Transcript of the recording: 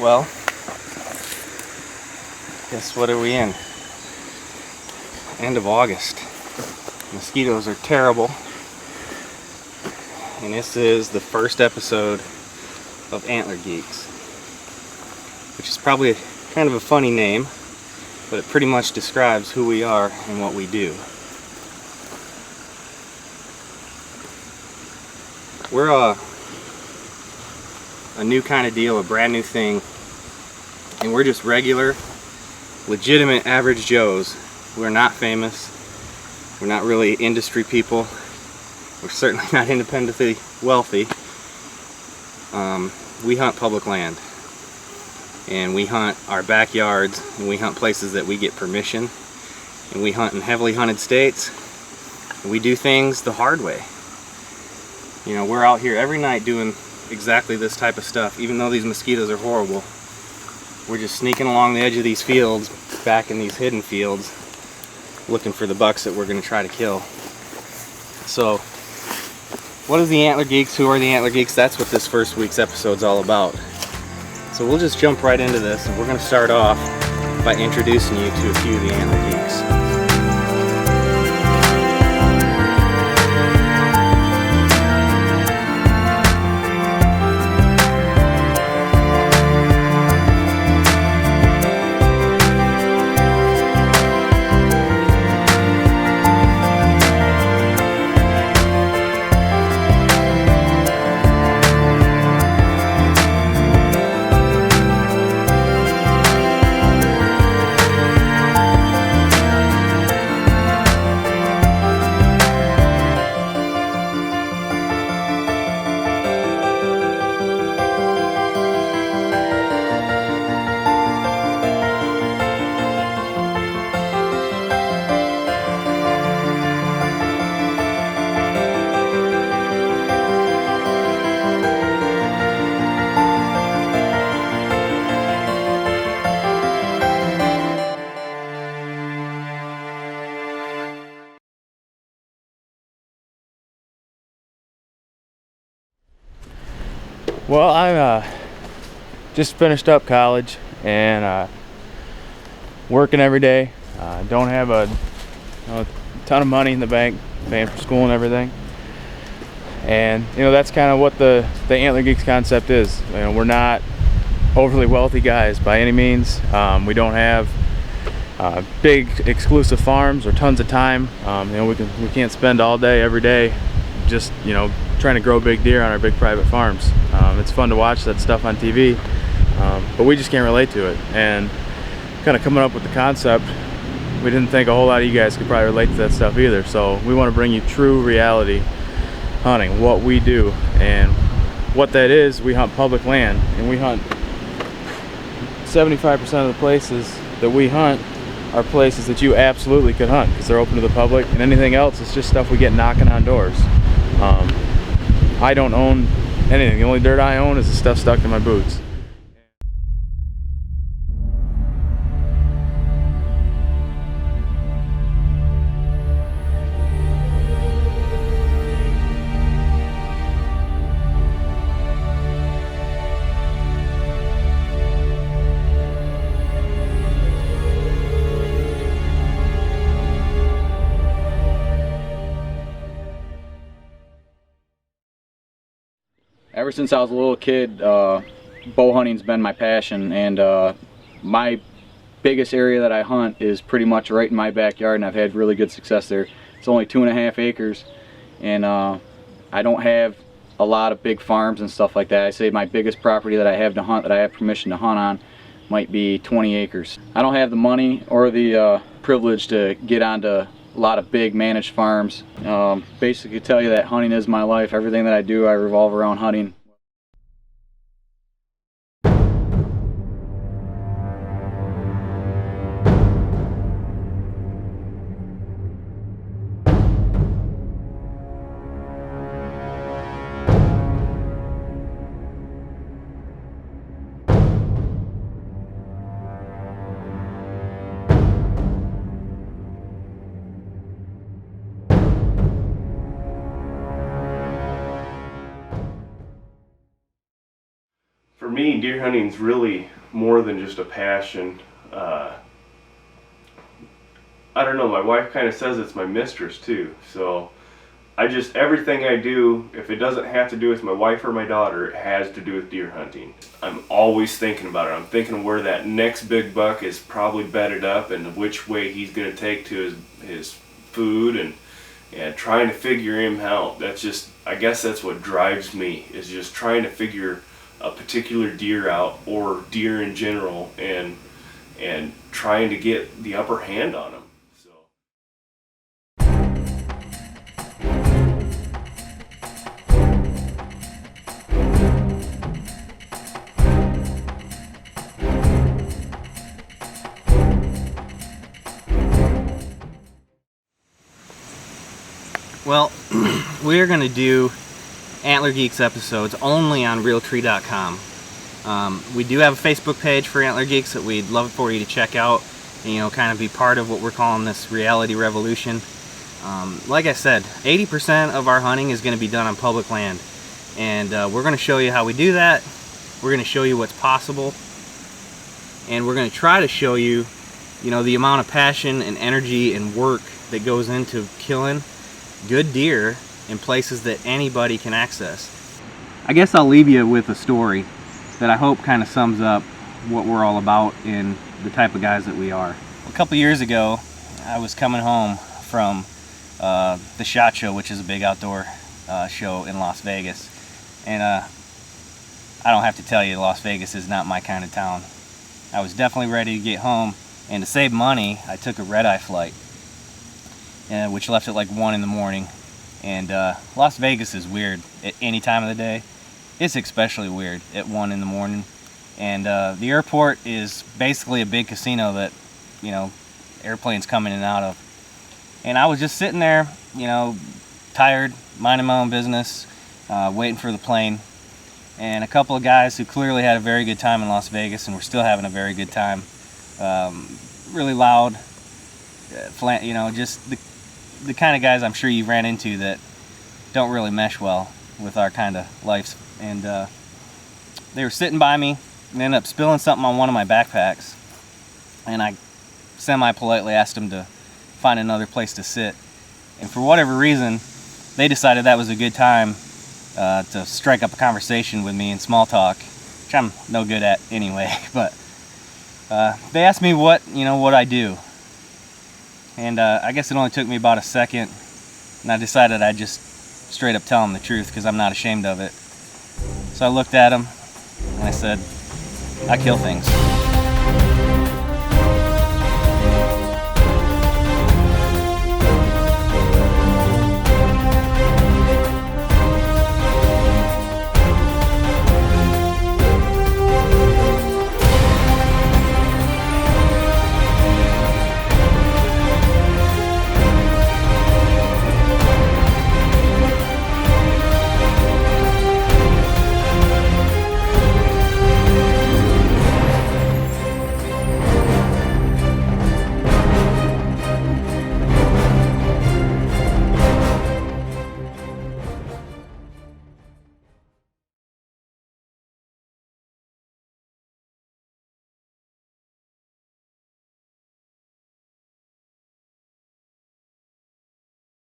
Well, guess what are we in? End of August. Mosquitoes are terrible. And this is the first episode of Antler Geeks, which is probably kind of a funny name, but it pretty much describes who we are and what we do. We're a new kind of deal, a brand new thing, and we're just regular, legitimate average Joes. We're not famous, we're not really industry people, we're certainly not independently wealthy. We hunt public land, and we hunt our backyards, and we hunt places that we get permission, and we hunt in heavily hunted states, and we do things the hard way. You know, we're out here every night doing exactly this type of stuff. Even though these mosquitoes are horrible, we're just sneaking along the edge of these fields, back in these hidden fields, looking for the bucks that we're going to try to kill. So, what is the Antler Geeks? Who are the Antler Geeks? That's what this first week's episode's all about. So we'll just jump right into this, and we're going to start off by introducing you to a few of the Antler Geeks. Well, I'm just finished up college and working every day. Don't have a ton of money in the bank, paying for school and everything. And that's kind of what the Antler Geeks concept is. We're not overly wealthy guys by any means. We don't have big exclusive farms or tons of time. We can't spend all day every day just trying to grow big deer on our big private farms. It's fun to watch that stuff on TV, but we just can't relate to it. And kind of coming up with the concept, we didn't think a whole lot of you guys could probably relate to that stuff either. So we want to bring you true reality hunting, what we do. And what that is, we hunt public land, and we hunt 75% of the places that we hunt are places that you absolutely could hunt because they're open to the public, and anything else is just stuff we get knocking on doors. I don't own anything. The only dirt I own is the stuff stuck in my boots. Ever since I was a little kid, bow hunting's been my passion, and my biggest area that I hunt is pretty much right in my backyard, and I've had really good success there. It's only 2.5 acres, and I don't have a lot of big farms and stuff like that. I say my biggest property that I have to hunt, that I have permission to hunt on, might be 20 acres. I don't have the money or the privilege to get onto a lot of big managed farms. Basically tell you that hunting is my life. Everything that I do, I revolve around hunting. me, deer hunting's really more than just a passion. I don't know, my wife kind of says it's my mistress too, so everything I do, if it doesn't have to do with my wife or my daughter, it has to do with deer hunting. I'm always thinking about it. I'm thinking where that next big buck is probably bedded up and which way he's going to take to his food, and trying to figure him out. That's just, I guess that's what drives me, is just trying to figure a particular deer out, or deer in general, and trying to get the upper hand on him. Well, we're going to do Antler Geeks episodes only on Realtree.com. We do have a Facebook page for Antler Geeks that we'd love for you to check out, and, you know, kind of be part of what we're calling this reality revolution. Like I said, 80% of our hunting is going to be done on public land, and we're going to show you how we do that. We're going to show you what's possible, and we're going to try to show you, you know, the amount of passion and energy and work that goes into killing good deer in places that anybody can access. I guess I'll leave you with a story that I hope kind of sums up what we're all about and the type of guys that we are. A couple years ago, I was coming home from the SHOT Show, which is a big outdoor show in Las Vegas, and I don't have to tell you, Las Vegas is not my kind of town. I was definitely ready to get home, and to save money, I took a red-eye flight, which left at like 1 in the morning. And Las Vegas is weird at any time of the day. It's especially weird at 1 in the morning. And the airport is basically a big casino that, you know, airplanes come in and out of. And I was just sitting there, you know, tired, minding my own business, waiting for the plane. And a couple of guys who clearly had a very good time in Las Vegas and were still having a very good time, really loud, you know, just the kind of guys I'm sure you've ran into that don't really mesh well with our kind of lives. And they were sitting by me and ended up spilling something on one of my backpacks, and I semi-politely asked them to find another place to sit. And for whatever reason, they decided that was a good time to strike up a conversation with me in small talk, which I'm no good at anyway. But they asked me what I do. And I guess it only took me about a second, and I decided I'd just straight up tell them the truth, because I'm not ashamed of it. So I looked at them and I said, I kill things.